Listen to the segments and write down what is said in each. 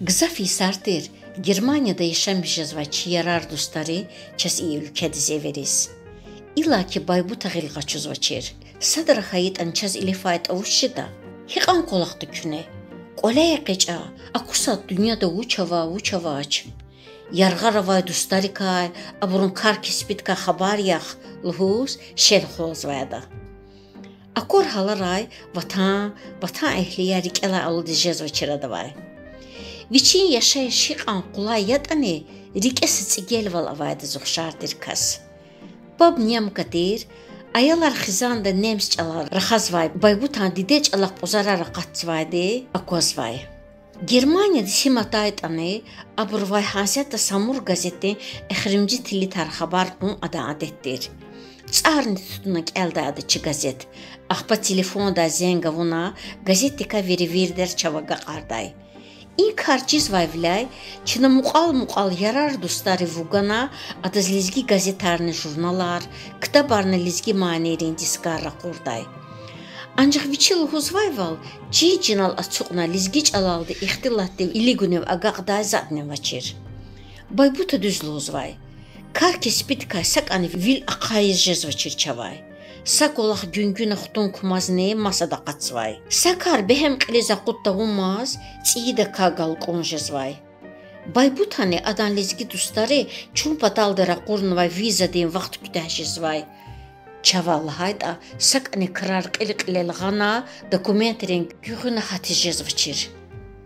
Gzafi sartir, Germaniyada yaşamışız ve yarar dostları çes iyi ülkede zeveriz. İlla ki baybuta gılgaçız vaçer. Sadra hayit ançaz ilifayet avuşşida. Hiqan kolaqtı küne. Kolaya qeca, akusat dünyada uçava aç. Yargar vay dostları kay, aburun kar kispit ka habar yax, luhuz şer xoz vayda. Akor halaray vatan ehliya rikela alıdijez vaçerada vay. Viçin yaşay şiqan qulay yatani rikesi tsigel val avayda zuxşardir kas. Bab niyam kadir, ayalar xizanda nems çalar raxaz vay, baybutan dideç alaq pozara raqat vaydi, akoz vay. Germaniyada simatayt ani, abur vay hansiyata Samur gazeti ekhrimci tili tar xabar qun ada adettir. Çarni tutunak elde adıçı gazet. Axpa telefonda zengavuna gazetika verivirder çavaga qarday. İn karçiz vayvlay, çina muqal yarar dostları vugana adız lizgi gazetarni jurnalar, kitabarni lizgi manerin diskarra qurday. Ancaq viçil huzvayval, cinal açuqna lizgiç alaldı ixtilattiv iligünev agaqday zatne vaçir. Baybuta düzlü huzvay. Kar kespitka sak ani vil aqayız vaçir çavay. Sak olaq gün xutun kumazne masada qatsvay. Sakar behem qiliza qutta umaz, çiyida kagal qonjezvay. Baybutane adan lizgi dostları çun pataldara qurnvay viza din vaqt kütahjezvay. Çaval hayda sak ani karar qiliqlelğana dokumentrin güğüne hatijez vaçir.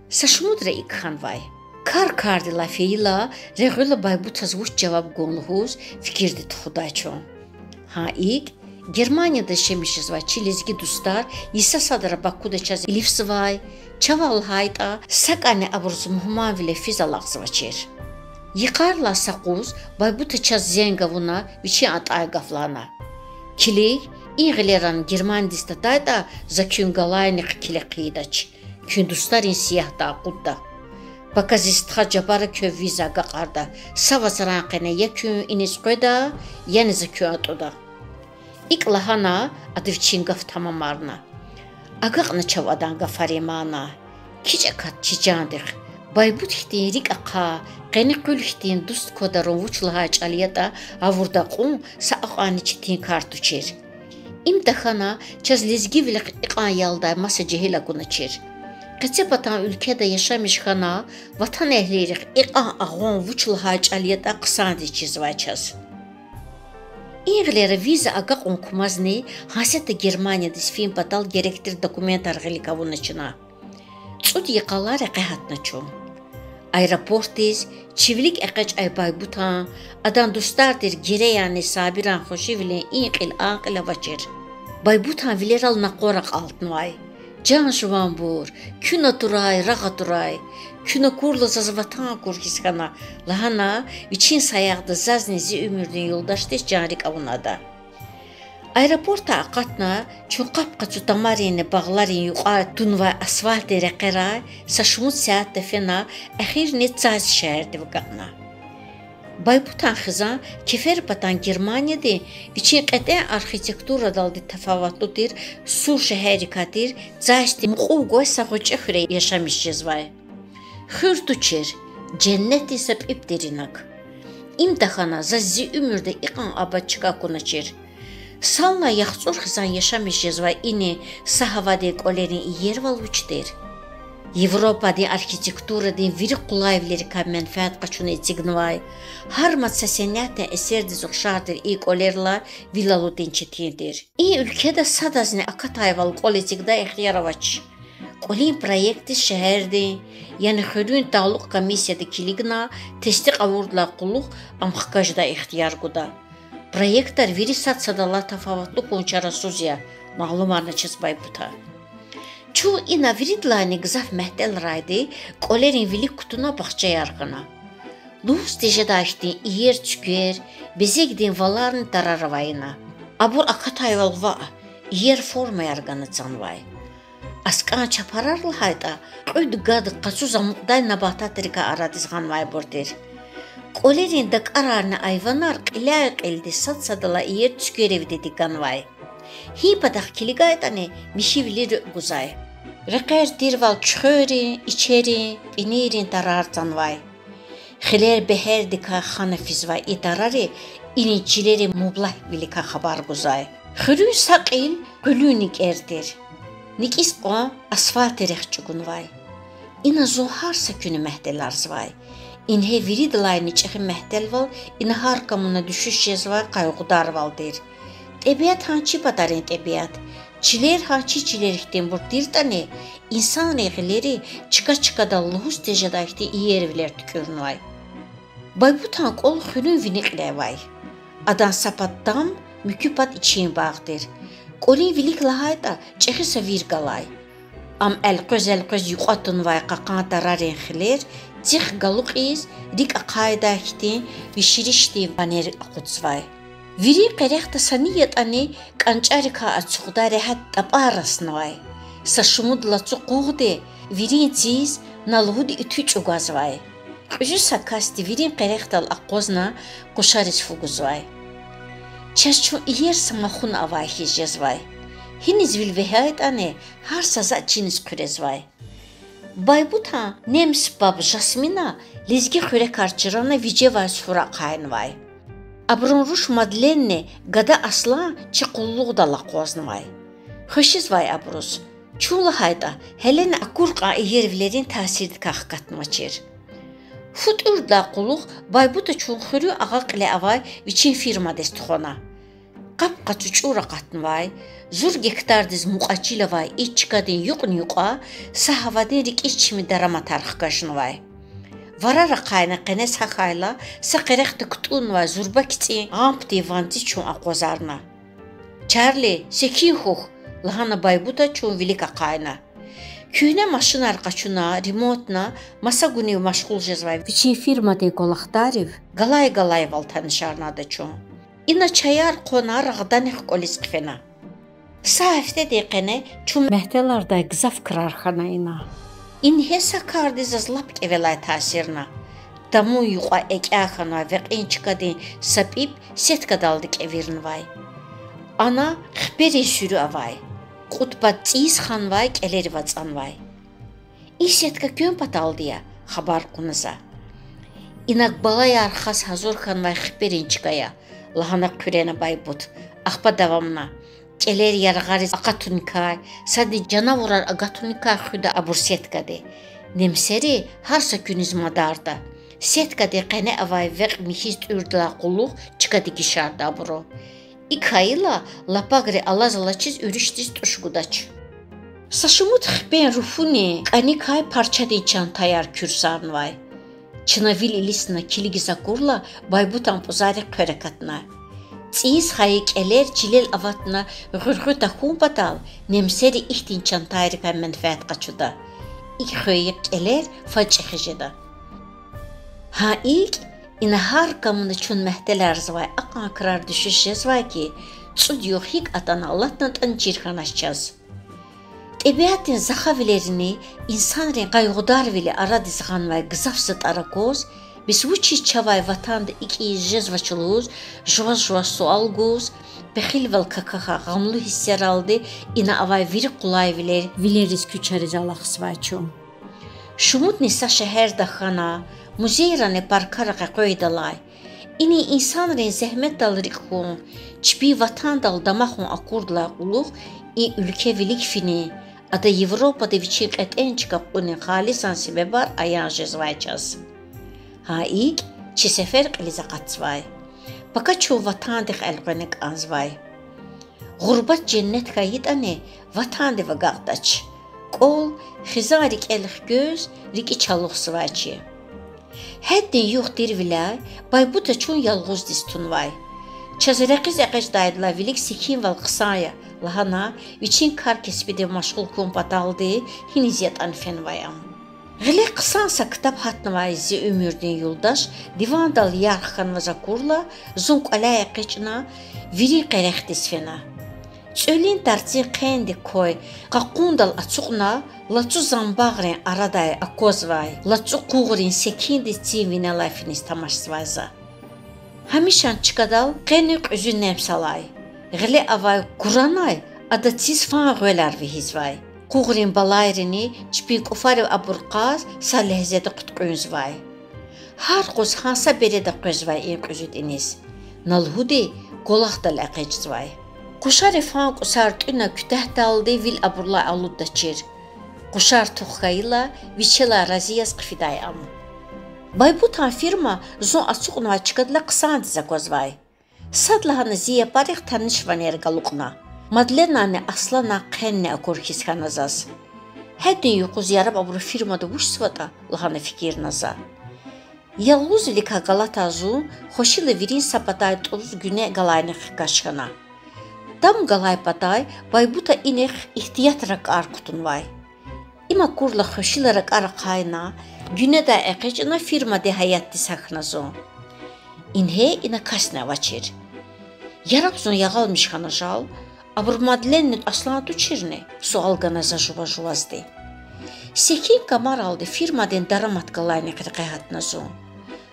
Saşmudra ikhanvay. Kar lafeyla regula baybutaz vuş cevap gonluhuz fikirdi xudayçon. Ha ilk Germaniyada şemişiz vay çilizgi dostlar yisa sadara Bakuda çaz ilifsi vay çaval hayda sakane aburzu muhman vile fizalaqsı vaçer. Yıkarla saquz baybuta çaz zengavuna viçi atay gaflana. Kilik İğleran Germanidista dayda zakün galaynik kileqidaç. Kün dostların siyah da qudda. Bakazistha jabara köviza gaqarda savasaranqene yakün iniz qoda yani zakün atoda. İklahana adıvçin gaf tamamarna. Agaqna çavadan gafarimana. Kiçakat çicandır. Baybut ihtin rik aqa, qeniqül ihtin dust kodarun vuçlaha çaliyata avurda qun saaqani çitin kartuçer. İmtihana çaz lizgi vilik iqan yalda masa cehila kunaçer. Qıtsepatan ülkede yaşamış xana vatan ehlirik iqan ağon vuçlaha çaliyata qısandi çizvayçaz. İğleri viza agaqon kumazni hasiyata Germaniyada film patal gerektir dokumentar gılikavunachına. Çut yıqalar eqahatnaçum. Aeroportiz, çivlik eqaç ay baybutan, adan dostardir gereyani sabiran xoşivile inqil aqila vaçer. Baybutan vileral naqorak altnvay. Can şuvanbur, küna turay, rağa turay. Küna kurla zazvatan kurkiskana. Lahana, viçin sayaqda zaznezi ümürdün yoldaştış canrik avunada. Aeroporta aqatna, çun qapqaçu tamarini bağlarin yuqa tunva asfalt reqeray, saşumut saatte fena, axir netzaz şehirdi vqaqna. Baybutan xizan, kefer patan Germaniyada, viçin qete arxitektura daldi tefavatludir, sur şehirikadir, zaşti muquvgoy sağuçı xüre yaşamışız vay. Xürtüçer, cenneti sep ipterinak. İmtihana zazzi ümürde iqan abaçıka kunaçer. Salna yaxçur xizan yaşamışız vay ini sahavade kolerin yer val uçder. Evropa'da arxitektura din viri qulayvleri ka menfaat qaçun etsign Harmat saseniyata eserdi zuxşardır ilk olerla vilalu dinçetindir. İyi ülkede sadazne akatayval qoletigda ixtiyaravaç. Qolin proyekti şehirdi, yani xölün tağlıq komisiyada kiligna testik avurdla qulluq amxqajda ixtiyar guda. Proyektlar viri satsadala tafavatlı konçara suzya, mağlumarna çiz baybuta. Çu ina viridlani gzaf mehtel raydi, qolerin vilik kutuna baxça yargına. Luz tejadaştin iyer çüker, bezegdin valarni tararavayına. Abur akatayval va, iyer forma yargını canvay. Askan çapararlı hayda, qoydu gadı qasu zamukday nabatatrika aradizgan vay bordir. Qolerin da qararni ayvanar qilaq ildi satsadala iyer çükerev dedigan vay. Hi padaq kiligaytani mişivli guzay. Reker dirval çöri, içeri, binirin darartan vay. Hiler beher dika xanafiz vay idarari, inicileri mublah bilika haber guzay. Hürü sakil, gülünik erdir. Nikis o asfalt erexçugun vay. İna zohar sakünü mehdelarz vay. İnhe viridlay niçehi mehdelval, ina harkamuna düşüş yezvay kaygudar valdir. Təbiət hançı badarın təbiət. Çiler hançı çilerikten bur dirtane, insan eğileri çıka da luhus tecadayıqti iyi erviler tükürün vay. Baybutan kol xülün vinikle vay. Adan sapattam, müküpat için bağdır. Kolin vilik lahay da çekisa virgalay. Am el-köz yuqatın vay qaqan dararın xiler, tix galuq iz, rik aqaydayıqti, vişirişti vaner aquts vay. Viri qereqta saniyet ani qançarika açuqda rehat taparasın vay. Saşumud laçuquğde, virin tiz nalhud ütüç ugaz vay. Qıjı sakasti virin qereqtal aqozna qoşarız fuguz vay. Çaşçu iyer samaxun avay hijez vay. Hiniz vilvehayet ane har saza çiniz qürez vay. Baybuta nems bab jasmina lizgi xüre karçırana vice vay sura qayn vay. Abrun ruş madlenne gada asla çiqulluq da laqozn vay. Xışiz vay abrus. Çula hayda helen akurqa yervlerin tasirdi qaqqatmaçır. Fut urdla quluq baybuta çunxürü aqaqle avay viçin firma destxona. Qapqa çuçura qatn vay. Zur gektardiz muqaçila vay içqadin yuqn yuqa sahavadin rik içmi darama tarix qaşın vay. Varara qayna qene saxayla saqereqti qutun vay zurba kiti amp divanti çun aqozarna. Charlie sekin xux lahana baybuta çun vilika qayna. Küyne maşın arqaçuna, remotna, masa günü maşğul jezvay. Viçin firma de qolaqtariv, galay val tanışarna da çun. İna çayar qonar ağdan qolis qfena. Sahifte de qene çun mehdelarda gzaf qırarxana ina. İnhe sakardiz lap kevelay tasirna. Tamu yuqa ekəxana və qinçqadin sapib setkadaldık evirin vay. Ana xberi sürü avay. Qutbat tsiz xan vay keleri vatsan vay. İsetka kön pataldıya xabar qunuza. İnak balay arxas hazır xan vay xberin çıqaya. Lahana qürene baybut. Axpa davamna. Keler yarğariz aqatunikay. Sadi canavurar aqatunikay xuda abur setkade. Nemseri harsa küniz madarda. Setkade qene avay və mihist ürdla quluq çıqadı gişarda aburo. İkayla lapagre alazalaçiz ürüştiz tuşgudaç. Saşımut xben rufuni qanikay parçadin çantayar kürsarn vay. Çınavil ilisna kiligizakurla baybutan pozari qerekatna. Tsiz hayik eler cilel avatna gırgıta humpatal nemseri ihtin çantayarika menfaat qaçuda. İkhöyik eler façıxıcıda. Ha ilk İna har kamını çün mehteler zvay aqan kırar düşüşeceğiz vay ki çud yok hik atan Allah'tan tançirxanaşacağız. Təbiətin zaxavilerini insan ren qaygudar vile aradizğan vay gızafsıt arakoz bis vuçi çavay vatanda iki izcez vaçıluz jvaz sual goz bexil vel kakaha gamlu hisser aldı ina avay viri kulay vileriz küçeriz Allah'ız vay çum. Şumut nisa şehir daxana muzeyranı parkaraqa qoydalay. İni insan ren zəhmət dalırıqun, çipi vatan dal damaqun akurdla uluq, ülke vilik fini, ada Avropada viçin qətən çıxaquni xalisan sebebar ayan jezvayçaz. Ha ilk, çi sefer qiliza qatsvay. Baka ço vatan dix elqonik anzvay. Gurbat cennet kayit ane vatan de vagaqdaç. Qol, xizarik elx göz, riki çaluq svayçi. Həddin yox dirvilay, baybuta çun yalğuz distun vay. Çazırəqiz əqəc daydıla vilik sikin val qısaya, lahana, viçin kar kesbide maşğul kumpataldı, hiniziyat anfen vayam. Gile qısansa kitap hatnı vayzi ömürdün yoldaş, divan dal yarxan vazakurla, zunk alaya qıçına, viri qərəq disfena. Çölin tartsin qendi koy, qaqundal açuqna, laçu zambağren araday akoz vay, laçu quğurin sekindi tsivine lafiniz tamaşsvaza. Hamişan çıkadal qenik üzün nemsalay. Gile avay kuranay, ada tsiz fan göler vihiz vay. Kuğrin balayrini çpi kufarı aburqaz sa lehzede qutquyunuz vay. Har qoz hansa berede qoz vay in quzut iniz. Nalhudi golaqda laqeciz vay. Quşar fan qusar tüna kütah daldı vil aburla aluddaçir. Quşar tuxkayla viçela raziyas qfidayam. Baybutan firma zon açıqna çıqadla qısandiza qoz vay. Sadlahanı ziya barıq tanış vaner galuqna. Madlenane aslana qenne akorkis kanazaz. Hedin yuquz yarab abru firmada vuşsvata lahana fikir naza. Yaluz lika galatazu xoşile virin sapatay toluz güne galayne qaşqana. Dam galay patay baybuta inex ihtiyat rak arkutun vay. İma kurla xoşile rak arqayna güne da eqecina firma de hayatti saxnazo. İnhe ina kasna vaçir. Yarabzon yağalmış xanajal Abur Madlennet aslan tuçirne sual ganaza juvazdi. Sekin kamar aldı firmaden daramat galayne qirqayhatna zo.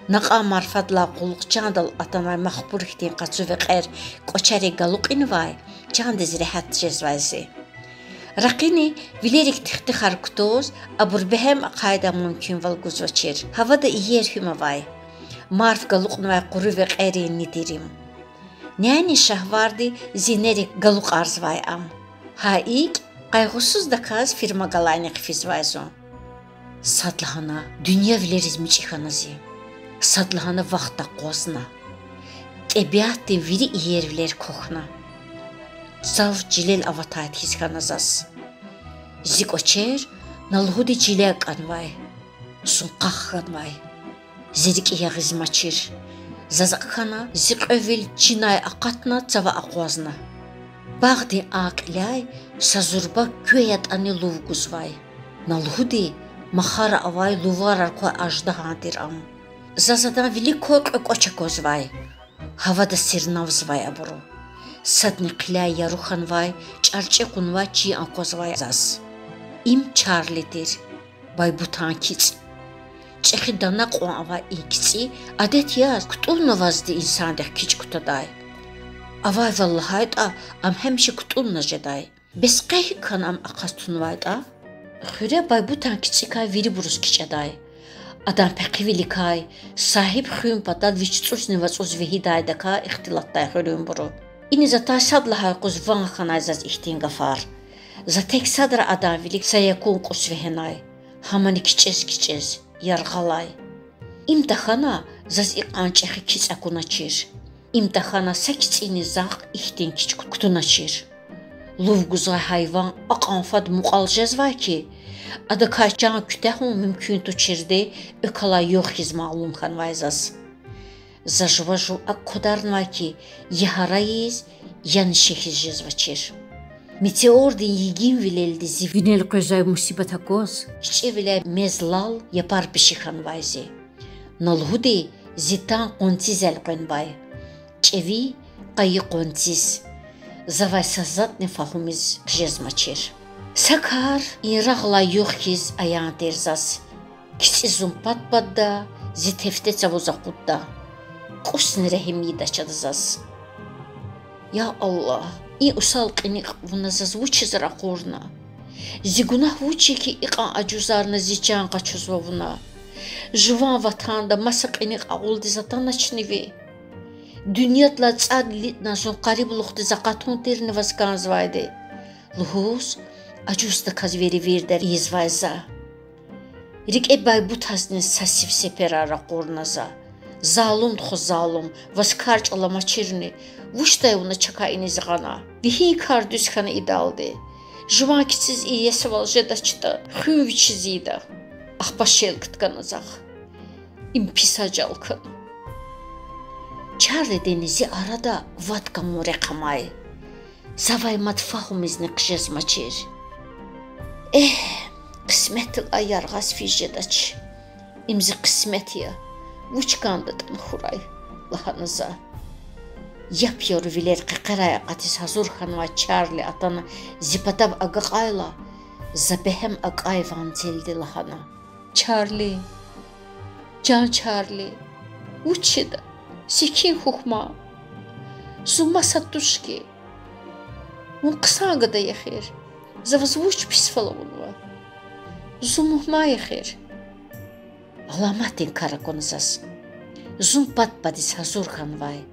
Naqa marfadla quluq candal atanay maxbur ihtin qaçu ve qer qoçari galuqin vay candiz rehat cezvazi. Raqini vilerik tixti xarkutoz abur behem qayda mümkün val guzvaçir. Havada iyer hüma vay. Marf galuqn vay quru ve qeri nidirim. Nyani şahvardı zinerik galuq arzvay am. Haik qaygusuz da kaz firma galayne qfizvayzon. Sadlahana dünya vileriz miçixanazi. Sadlahana vaxta qozna. Təbiatın viri iyerviler koxna. Zav cilel avatayt hizkanazas. Zikoçer nalhudi cilel qanvay. Sun qaxqanvay. Zirik iyağizmaçir. Zazaqana ziqövil cinay aqatna tsava aqwazna. Bağdi aqlay sazurba köyat ani luvguzvay. Nalhudi mahara avay luvarar ko ajdahandir am. Zazadan vili korq qoçakozvay. Havada sirnavzvay aburu. Sadni qilay yaruxanvay çarçequnvay çi ankozvay zas. İm çarlidir. Baybutan kiç. Çexi dana qoava ikisi adet yaz kutulna vazdi insan de kiç kutaday. Avay vallahi da am hemşi kutulna jeday. Besqeh kanam aqastunvay da. Xure baybutan kiçika viri burus kiçaday. Adam peqivilikay sahip xuyun patad viçtsusni vasuz vehiday ka ixtilatday xulun buru. İni zata sadlahay quz van xanazaz ihtin gafar. Zatek sadra adavilik sayakun qusvehenay. Hamani kiçes yarğalay. İmtahana zaz iqançexi kiçakunaçir. İmtahana sakitsini zaq ihtin kiç kutunaçir. Luvguzay hayvan aqanfad muqalcaz var ki ada kaçan kütahun mümkün tuçirdi ökalay yox hiz ma'lum xanvayzas. Zajvaju akkodarn var ki yaharayiz yan şehiz jezvaçir. Meteordin yigin vileldi zivinel qözay musibet akoz. Kiçe vile mezlal yapar pişixan vayzi. Nalhudi zitan qontizel qenbay. Çevi qayı qontiz. Zavay sazat ne fahumiz jezmaçir. Sakar iraqla yoxiz ayan derzas. Kiçi zumpat badda zitefte çavuzaqudda. Qusni rehimi daçadazas. Ya Allah. И усалqini vunazaz vuçizra qurna. Zigunah vuçi ki iqa acuzarna zican qaçuzvuna. Juvan vatanda masaqini qawuldi zatanaçnivi. Dünyatla tsadlitna son qarib luxti zaqatun tirni vaskanzvaydi. Luhus acuzda kazveri virder izvayza. Rik ebay butasni sasif seperara qurnaza. Zalum txo zalum vaskarç alamaçirni. Vuştay ona çaka inizğana. Vihi kardüs xana idaldi. Juvan kitsiz iye saval jedaçta. Xün viçizida. Axbaşel kıtkanazaq. İmpisajalkın. Çarli denizi arada vatka mureqamay. Zavay matfahumizni qjezmaçir. Qismetil ayarğas fijedaç. İmzi qismet ya. Vuçkandadan xuray. Lahanıza. Yapıyor viler qaqaraya qatis hazur xanva Charlie atana zipatab agaqayla zabehem aqayvan zeldi lahana. Charlie. Can Charlie. Uçida. Sikin xuxma. Zuma satuşki. Un qısanga da yaxir. Завозвуч писфаловулва. Зумухмай хер. Аламатин караконзас. Зум патпадис хазурханвай.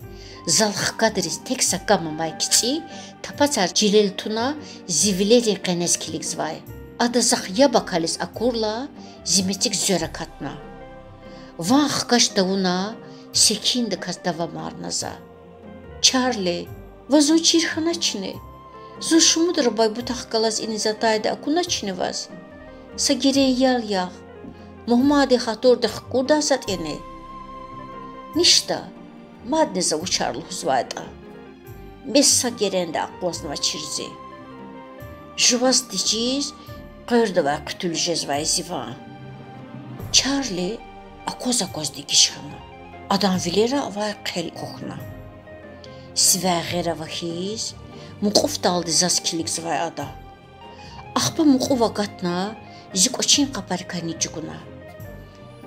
Залх кадрис тек сакамамай кичи, тапацар жилелтуна зивилери кенескиликзвай. Адазах ябакалис акурла зиметик зөракатна. Вах каштауна секинда каздава марназа. Чарли, вазучир ханачне. Зушумудра байбутах калас инизатайда акуначне ваз. Сагирен ял ях. Мухмади хатурдах курдасат ене. Ништа, мадне завучарлу звайда. Без сагиренда акласнава чирзи. Жуваз дичиз, qırdava qütüleceğiz vay zivan. Charlie akoz dikişxana. Adam vilera vay qel qoxna. Sivə ғera vaxiz, muquf daldı zaskilik zvay ada. Axpa muquva qatna, zikoçin qaparikani cuguna.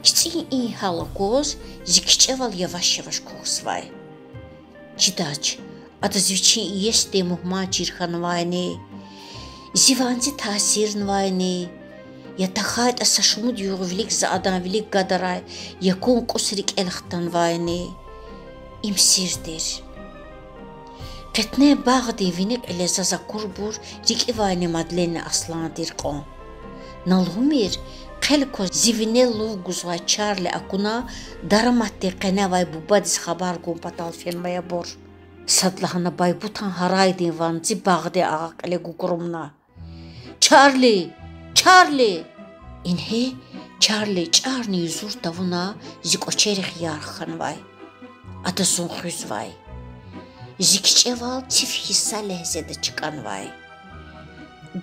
Kiçin in halakoz, zikiçeval yavaş qox vay. Cidac, ada zviçin iyeste muhma cirxan vayni. Zivanzi tasirin vayni. Yatahayt asashumud yuğvilik za adamvilik gadaray, yakun kusrik elxtan vayni. İmsirdir. Qetne bağdi vinik elezaza kurbur, riki vayni madleni aslandir qon. Nalhumir, qelko zivinellu guzvay Charlie akuna, daramatti qene vay bubadis xabar gun patal filmaya bor. Sadlahana baybutan haraydin vanzi bağdi ağaq ele gukurumna. Charlie! Charlie! İnhe Charlie çarni yüzur davuna zikoçerix yarxan vay. Atasun xüz vay. Zikiçeval çif hissa lehzede çıkan vay.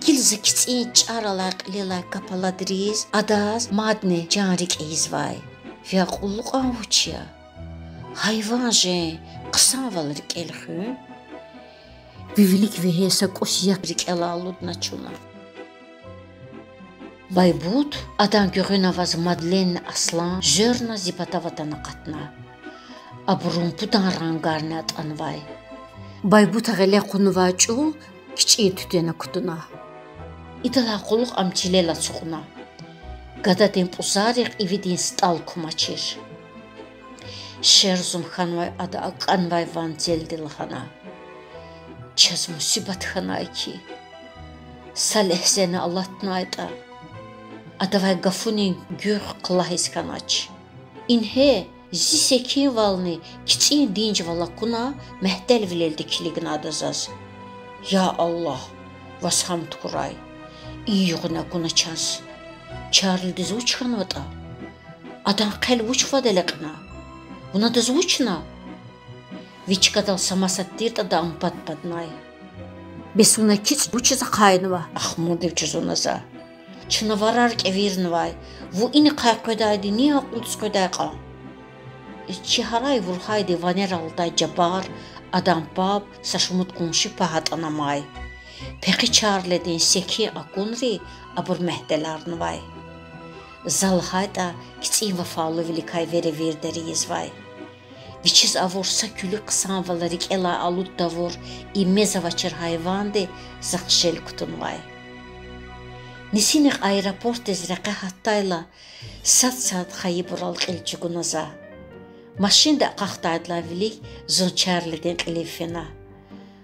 Gil zikitsin çaralar qililay kapaladiriz, adaz madne canrik eiz vay. Viyaqulluq anvuçya. Hayvan jen qısan valrik elxün. Vivilik vihesa qosyak rik elaludna çuna. Baybut, adan görünavaz Madlen aslan, jörna zipatavatana qatna. Abrumpudan rangarni atanvay. Baybut ağele qunuvaçul, kiçi tütene kutuna. İdala quluq amçilela çuquna. Gadaden pusariq ividin stal kumaçir. Şerzum xanvay ada aqanvay van zeldil xana. Çaz musibat xanay ki. Salehseni Allah'tnayda. Adavay gafunin gür qılahis kanaç. İnhe zisekin valni kiçin dinc valakuna mehdel vileldi kiligin adazaz. Ya Allah, vasham tukuray. İyğuna kuna çans. Charlie diz uçkan vata. Adan qel uç vadeleqna. Buna diz uçna. Viçkadal samasattir da dam patpadnay. Besuna kiç uçza qaynva. Ahmud evçuzunaza. Çınavarar kevirnvay. Vu ini qayqodaydi niye qults kodayqa. Çiharay vurhaydi vaneralday jabar adam bab saşumut qonşi pahatanamay. Peki Charlie'den seki akunri abur mehdelarnvay. Zalhayda kiçin vafalı vilikay vere verderiyiz vay. Viçiz avursa külü qısan valarik ela alud davur imezavaçır hayvandi zaqşel kutunvay. Nisinik aeroport ezreqe hattayla sat xayibural qilçugunaza. Maşinda qaqtaydıla vilik zon Charlie'den qilifina.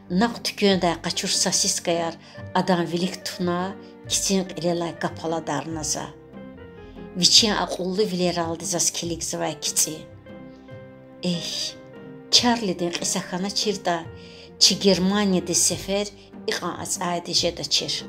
Naq tükönda qaçur sasiskayar adam vilik tuna kiçin qilelay kapaladarnaza. Viçin aqullu vileraldi zas kilik zvay kiçi. Charlie'den qısaxana çirda çi Germaniyada sefer iqan azaydi jeda çir.